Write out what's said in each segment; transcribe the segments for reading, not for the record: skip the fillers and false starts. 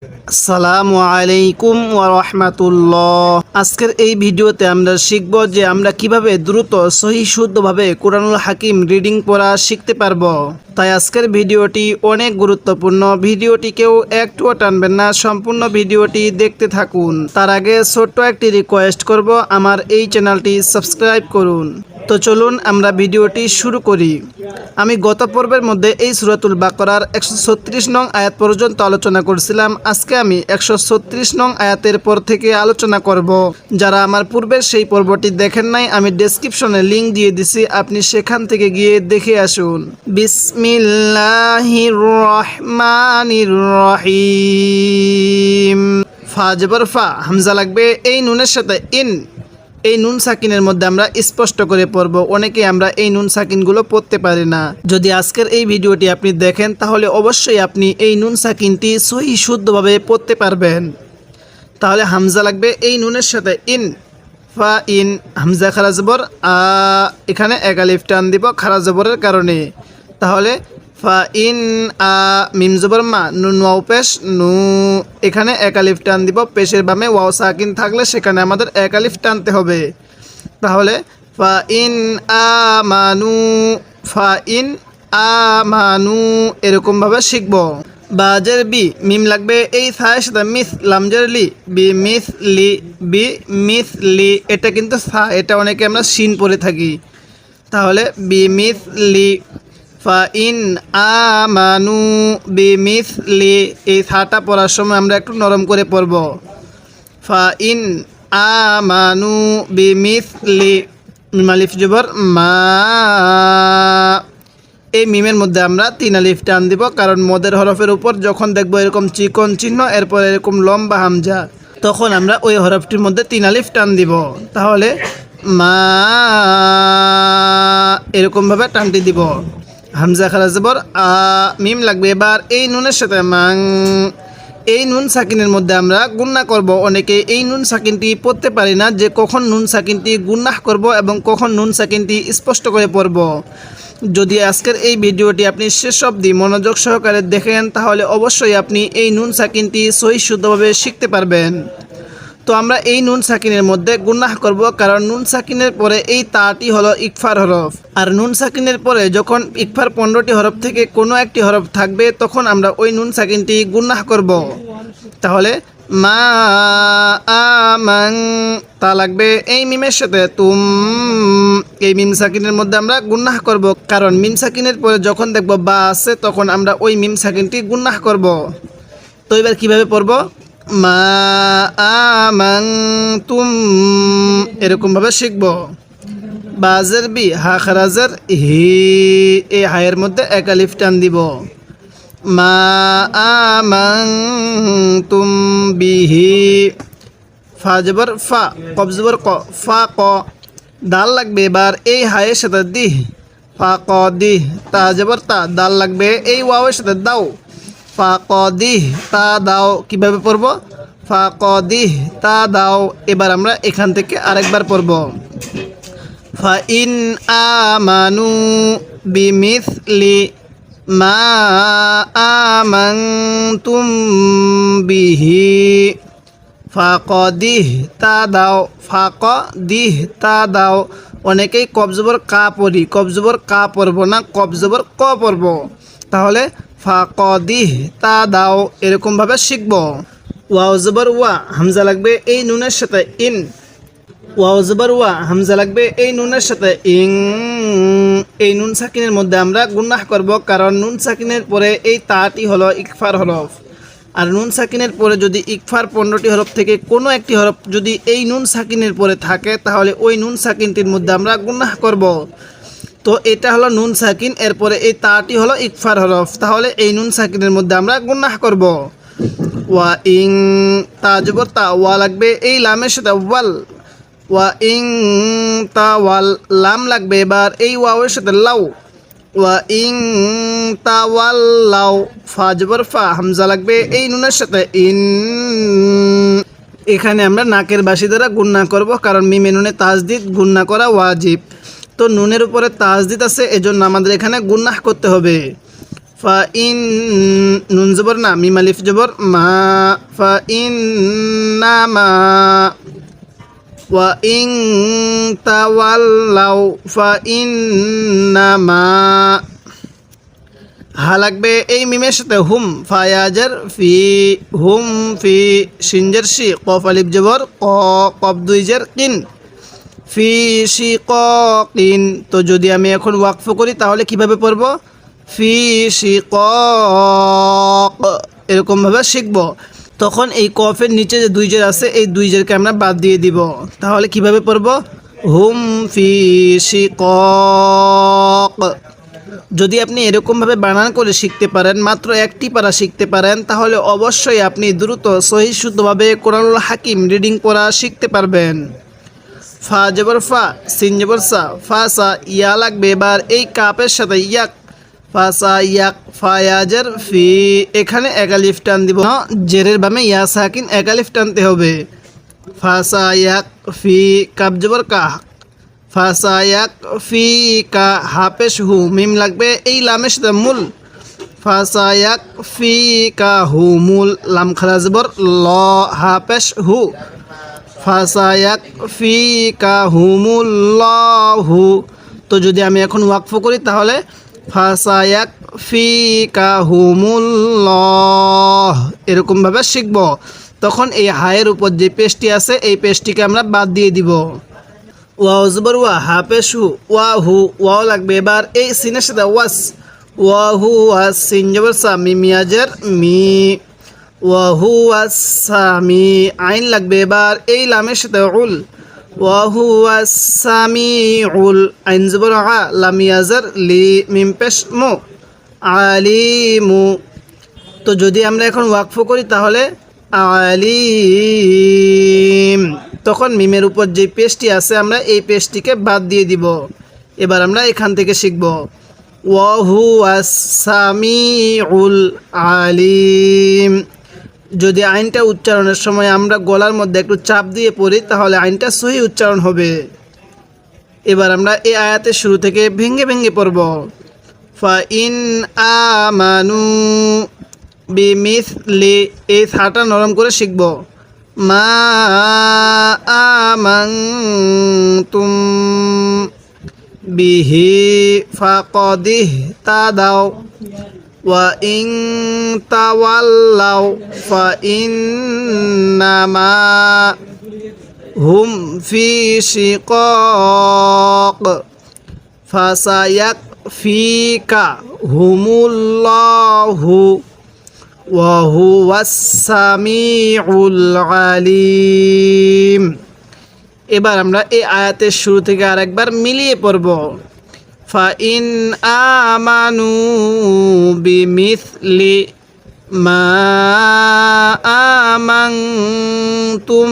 আসসালামু আলাইকুম ওয়া রাহমাতুল্লাহ। আজকের এই ভিডিওতে আমরা শিখব যে আমরা কিভাবে দ্রুত সহিহ শুদ্ধভাবে কুরআনুল হাকিম রিডিং পড়া শিখতে পারবো। তাই আজকের ভিডিওটি অনেক গুরুত্বপূর্ণ। ভিডিওটিকেও একটুও টানবেন না, সম্পূর্ণ ভিডিওটি দেখতে থাকুন। তার আগে ছোট্ট একটি রিকোয়েস্ট করব, আমার এই চ্যানেলটি সাবস্ক্রাইব করুন। তো চলুন আমরা ভিডিওটি শুরু করি। আমি গত পর্বের মধ্যে এই সূরাতুল বাকারার 136 নং আয়াত পর্যন্ত আলোচনা করছিলাম। আজকে আমি 136 নং আয়াতের পর থেকে আলোচনা করব। যারা আমার পূর্বের সেই পর্বটি দেখেন নাই, আমি ডেসক্রিপশনে লিংক দিয়ে দিছি, আপনি সেখান থেকে গিয়ে দেখে আসুন। বিসমিল্লাহির রহমানির রহিম। ফা জবর ফা, হামজা লাগবে এই নুনের সাথে ইন। এই নুন সাকিনের মধ্যে আমরা স্পষ্ট করে পড়ব। অনেকে আমরা এই নুন সাকিনগুলো পড়তে পারি না। যদি আজকের এই ভিডিওটি আপনি দেখেন তাহলে অবশ্যই আপনি এই নুন সাকিনটি সহি শুদ্ধভাবে পড়তে পারবেন। তাহলে হামজা লাগবে এই নুনের সাথে ইন। ফা ইন, হামজা খারা জবর আ, এখানে এক আলিফ টান দিব খারা জবরের কারণে। তাহলে ফা ইন আ, মিম জবর মা, নুন ওয়াও পেশ নু, এখানে এক আলিফ টান দিব। পেশের বামে ওয়াও সাকিন থাকলে সেখানে আমাদের এক আলিফ টানতে হবে। তাহলে ফা ইন আমানু, ফা ইন আমানু, এরকমভাবে শিখব। বাজের বি, মিম লাগবে এই সায়ের সাথে মিস, লামজের লি, বি মিস লি, বি মিস লি, এটা কিন্তু সা, এটা অনেকে আমরা শিন পড়ে থাকি। তাহলে বি মিস লি, ফা ইন আমানু বিমিসলি, এই সাটা পড়ার সময় আমরা একটু নরম করে পড়ব। ফা ইন আমানু বিমিসলি, মিম আলিফ জবর মা, এই মিমের মধ্যে আমরা 3 আলিফ টান দিব, কারণ মদের হরফের উপর যখন দেখব এরকম চিকন চিহ্ন, এরপর এরকম লম্বা হামজা, তখন আমরা ওই হরফটির মধ্যে 3 আলিফ টান দিব। তাহলে মা, এরকমভাবে টানটি দিব। হামজা খারা জবর আ, মিম লাগবে এবার এই নুনের সাথে মাং। এই নুন সাকিনের মধ্যে আমরা গুন্না করব। অনেকে এই নুন সাকিনটি পড়তে পারি না, যে কখন নুন সাকিনটি গুন্নাহ করব এবং কখন নুন সাকিনটি স্পষ্ট করে পড়ব। যদি আজকের এই ভিডিওটি আপনি শেষ অবধি মনোযোগ সহকারে দেখেন তাহলে অবশ্যই আপনি এই নুন সাকিনটি সহিহ শুদ্ধভাবে শিখতে পারবেন। তো আমরা এই নুন সাকিনের মধ্যে গুনাহ করব, কারণ নুন সাকিনের পরে এই তাটি হলো ইকফার হরফ। আর নুন সাকিনের পরে যখন ইকফার 15টি হরফ থেকে কোনো একটি হরফ থাকবে, তখন আমরা ওই নুন সাকিনটি গুনাহ করব। তাহলে মা আমাং, তা লাগবে এই মিমের সাথে তুম, এই মিম সাকিনের মধ্যে আমরা গুনাহ করব, কারণ মিম সাকিনের পরে যখন দেখব বা আছে তখন আমরা ওই মিম সাকিনটি গুনাহ করব। তো এবার কীভাবে পড়ব? মা আমানতুম, এরকমভাবে শিখব। বাজের বি, হা খারাজের হি, এই হায়ের মধ্যে এক আলিফ টান দিব। মা আমানতুম বিহি, ফা জবর ফা, কফ জবর ক, ফা ক, দাল লাগবে এবার এই হায়ের সাথে দিহ, ফা ক দিহ, তা জবর তা, দাল লাগবে এই ওয়াওয়ের সাথে দাও, ফা ক দিহ তা দাও। কীভাবে পড়ব? ফা ক দিহ তা দাও। এবার আমরা এখান থেকে আরেকবার পড়ব। ফা ইন আমানু বিমিসলি মা আমানতুম বিহি ফাকদিহ তা দাও, ফাকদিহ তা দাও। অনেকেই কবজবর কা পড়ি, কবজবর কা পড়ব না, কবজবর ক পড়ব। তাহলে ফাকদিহ তা দাও, এরকমভাবে শিখব। ওয়াও জবর ওয়া, হামজা লাগবে এই নুনের সাথে ইন। ওয়াও জবর ওয়া, হামজা লাগবে এই নুনের সাথে ইং। এই নুন সাকিনের মধ্যে আমরা গুনাহ করব, কারণ নুন সাকিনের পরে এই তাটি হলো ইকফার হরফ। আর নুন সাকিনের পরে যদি ইকফার 15টি হরফ থেকে কোনো একটি হরফ যদি এই নুন সাকিনের পরে থাকে, তাহলে ওই নুন সাকিনটির মধ্যে আমরা গুনাহ করব। তো এটা হলো নুন সাকিন, এরপরে এই তাটি হলো ইকফার হরফ। তাহলে এই নুন সাকিনের মধ্যে আমরা গুনাহ করব। ওয়া ইং, তা জবর তা, ওয়া লাগবে এই লামের সাথে ওয়াল, ওয়া ইং তা ওয়াল, লাম লাগবে এবার এই ওয়াওয়ের সাথে লাউ, ওয়া ইং তা ওয়াল লাউ, ফা জবর ফা, হামজা লাগবে এই নুনের সাথে ইন। এখানে আমরা নাকের বাসি দ্বারা গুন্না করব, কারণ মিমে নুনে তাজদিদ গুন্না করা ওয়াজিব। তো নুনের উপরে তাজদিদ আছে, এজন্য আমাদের এখানে গুন্নাহ করতে হবে। ফা ইন নুন জবর না মিম আলিফ জবর মা ফা ইন না মা ওয়া ইন তাওয়াল্লাউ ফা ইন্নামা হা লাগবে এই মিমের সাথে হুম ফায়াজার ফি হুম ফি সিনজার শি কফ আলিফ জবর ক কফ দুই জের কিন ফি শিকিন। তো যদি আমি এখন ওয়াকফ করি তাহলে কিভাবে পড়ব? ফি শিক এরকমভাবে শিখব। তখন এই কফের নিচে যে দুই জের আছে এই দুই জেরকে আমরা বাদ দিয়ে দিব। তাহলে কিভাবে পড়ব? হুম ফি শিক। যদি আপনি এরকমভাবে বানান করে শিখতে পারেন, মাত্র একটি পারা শিখতে পারেন, তাহলে অবশ্যই আপনি দ্রুত সহি শুদ্ধভাবে কোরআনুল হাকিম রিডিং পড়া শিখতে পারবেন। ফা জবর ফা সিন জবর সা ফা সা ইয়া লাগবে এবার এই কাপের সাথে ইয়াক ফা সা ইয়াক ফায়াজের ফি এখানে এক আলিফ টান দিব না, জেরের বামে ইয়া সাকিন এক আলিফ টানতে হবে। ফা সা ইয়াক ফি কাপ জবর কা ফা সা ইয়াক ফি কা হাপেশ হু মিম লাগবে এই লামের সাথে মূল ফা সা ইয়াক ফি কা হু মূল লাম খারা জবর ল হাপেশ হু ফাসায়াক ফি কাহুমুল্লাহু। তো যদি আমি এখন ওয়াকফ করি তাহলে ফাসায়াক ফি কাহুমুল্লাহ এরকমভাবে শিখব। তখন এই হায়ের উপর যে পেশটি আছে এই পেশটিকে আমরা বাদ দিয়ে দিব। ওয়াও জবর ওয়া হাফেশু ওয়াহু ওয়াও লাগবে এবার এই সিনের সাথে ওয়াস ওয়াহু ওয়াস সিন জবর সা মিমিয়াজের মি ওয়াহু আসামি আইন লাগবে এবার এই লামের সাথে উল ওয়াহু আসামি উল আইন জবর আ লামিয়াজার লি মিম পেশ মু আলিমু। তো যদি আমরা এখন ওয়াকফ করি তাহলে আলিম, তখন মিমের উপর যে পেশটি আছে আমরা এই পেশটিকে বাদ দিয়ে দিব। এবার আমরা এখান থেকে শিখব ওয়াহু আসামিউল আলিম। যদি আইনটা উচ্চারণের সময় আমরা গলার মধ্যে একটু চাপ দিয়ে পড়ি তাহলে আইনটা সহি উচ্চারণ হবে। এবার আমরা এই আয়াতের শুরু থেকে ভেঙে ভেঙে পড়ব। ফা ইন আমানু বিমিসলি এই থাটা নরম করে শিখব। মা আমানতুম বিহি ফাকাদিহ তাদাও ওয়া ইন তাওয়াল্লাউ ফা ইন্নামা হুম ফি শিকাক ফাসায়াকফিকা হুমুল্লাহু ওয়া হুয়াস সামিউল আলিম। এবার আমরা এই আয়াতের শুরু থেকে আরেকবার মিলিয়ে পড়ব। ফা ইন আমানু বিমিসলি মা আমানতুম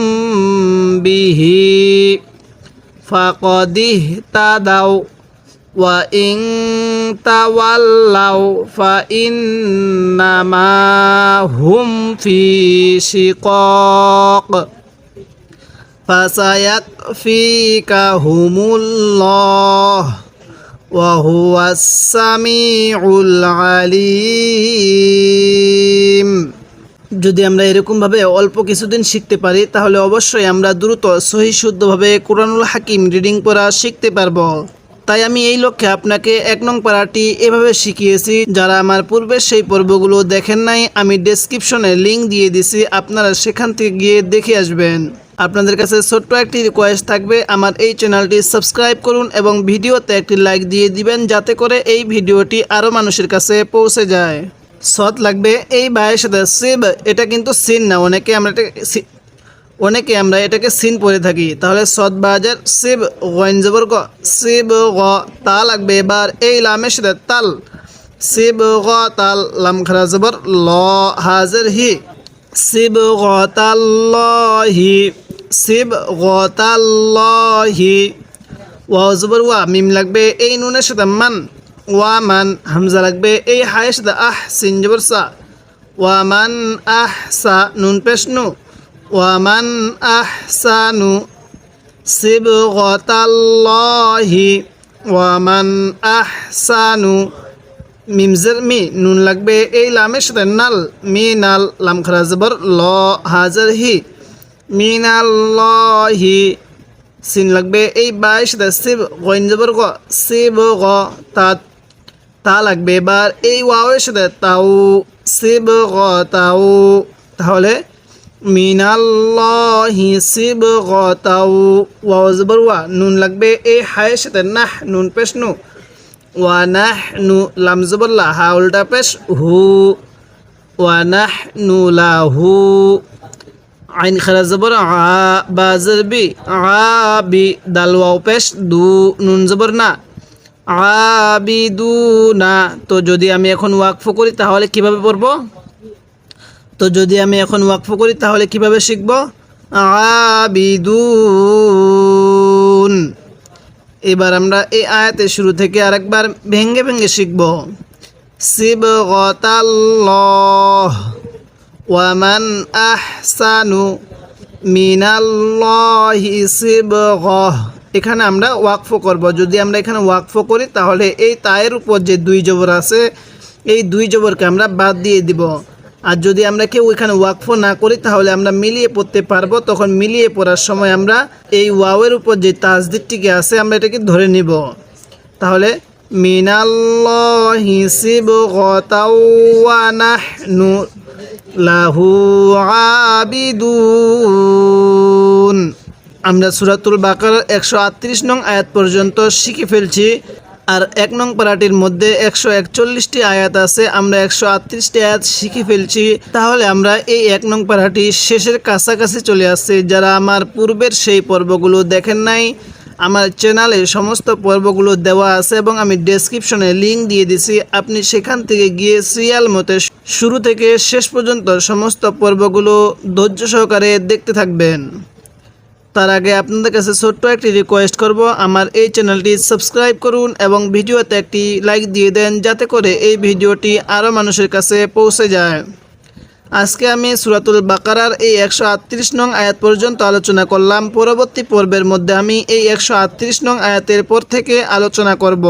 বিহি ফাকাদিহ তাদাও ওয়া ইন তাওয়াল্লাউ ফা ইন্নামা হুম ফি শিকাক ফাসায়াকফিকাহুমুল্লাহ ওয়া হুয়াস সামিউল আলিম। যদি আমরা এরকমভাবে অল্প কিছুদিন শিখতে পারি তাহলে অবশ্যই আমরা দ্রুত সহি শুদ্ধভাবে কোরআনুল হাকিম রিডিং পড়া শিখতে পারবো। তাই আমি এই লক্ষ্যে আপনাকে 1 নং পারাটি এভাবে শিখিয়েছি। যারা আমার পূর্বের সেই পর্বগুলো দেখেন নাই আমি ডেসক্রিপশনে লিঙ্ক দিয়ে দিছি, আপনারা সেখান থেকে গিয়ে দেখে আসবেন। আপনাদের কাছে ছোট্ট একটি রিকোয়েস্ট থাকবে, আমার এই চ্যানেলটি সাবস্ক্রাইব করুন এবং ভিডিওতে একটি লাইক দিয়ে দিবেন যাতে করে এই ভিডিওটি আরও মানুষের কাছে পৌঁছে যায়। সৎ লাগবে এই বায়ের সাথে সিব, এটা কিন্তু সিন না, অনেকে আমরা এটাকে সিন পড়ে থাকি। তাহলে সৎ বাজার সিব গইন জবর গ সিব গ তা লাগবে এবার এই লামের সাথে তাল সিব গ তাল লাম খারা জবর ল হাজার হি সিব গ তাল্লাহি সিব গ তাল্লাহি। ওয়াও জবর ওয়া মিম লাগবে এই নুনের সাথে মান ওয়া মান হামজা লাগবে এই হায়ের সাথে আহ সিন জবর সা ওয়া মান আহ সা নুন পেশ নু ওয়া মান আহসানু সিবগাতাল্লাহি ওয়া মান আহসানু মিমজের মি নুন লাগবে এই লামের সাথে নাল মি নাল লাম খারা জবর ল হাজার হি মিনাল্লাহি সিন লাগবে এই বায়ের সাথে সিব গইন জবর গ সিব গ তা লাগবে এবার এই ওয়াওয়ের সাথে তাও সিব গ তাও তাহলে মিনাল্লাহি সিব গ তাও ওয়াও জবর ওয়া নুন লাগবে এই হায়ের সাথে নাহ নুন পেশ নু ওয়া নাহ নু লাম জবর লা হা উল্টা পেশ হু ওয়া নাহ নু লাহু আইন খারা জবর আ বা জবি আবি দাল ওয়াও পেশ দু নুন জবর না আবিদুনা। তো যদি আমি এখন ওয়াকফ করি তাহলে কিভাবে পড়ব? কিভাবে শিখব? আবিদুন। এবার আমরা এই আয়াতের শুরু থেকে আরেকবার ভেঙ্গে ভেঙ্গে শিখব। সিবগাতাল্লাহ ওয়ামান আহসানু মিনাল্লাহি সিবগাহ। এখানে আমরা ওয়াকফ করব। যদি আমরা এখানে ওয়াকফ করি তাহলে এই তায়ের উপর যে দুই জবর আছে এই দুই জবরকে আমরা বাদ দিয়ে দিব। আর যদি আমরা কেউ এখানে ওয়াকফ না করি তাহলে আমরা মিলিয়ে পড়তে পারবো। তখন মিলিয়ে পড়ার সময় আমরা এই ওয়াওয়ের উপর যে তাসদিদটিকে আছে আমরা এটাকে ধরে নিব। তাহলে মিনাল্লাহি সিবগাতাও ওয়া নাহনু লাহু আবিদুন। আমরা সূরাতুল বাকারার 138 নং আয়াত পর্যন্ত শিখে ফেলছি। আর 1 নং পারাটির মধ্যে 141টি আয়াত আছে, আমরা 138টি আয়াত শিখে ফেলছি। তাহলে আমরা এই 1 নং পারাটি শেষের কাছাকাছি চলে আসছি। যারা আমার পূর্বের সেই পর্বগুলো দেখেন নাই, আমার চ্যানেলে সমস্ত পর্বগুলো দেওয়া আছে এবং আমি ডেসক্রিপশনে লিঙ্ক দিয়ে দিছি। আপনি সেখান থেকে গিয়ে সিরিয়াল মতে শুরু থেকে শেষ পর্যন্ত সমস্ত পর্বগুলো ধৈর্য সহকারে দেখতে থাকবেন। তার আগে আপনাদের কাছে ছোট্ট একটি রিকোয়েস্ট করব, আমার এই চ্যানেলটি সাবস্ক্রাইব করুন এবং ভিডিওতে একটি লাইক দিয়ে দেন যাতে করে এই ভিডিওটি আরও মানুষের কাছে পৌঁছে যায়। আজকে আমি সূরাতুল বাকারার এই 138 নং আয়াত পর্যন্ত আলোচনা করলাম। পরবর্তী পর্বের মধ্যে আমি এই 138 নং আয়াতের পর থেকে আলোচনা করব।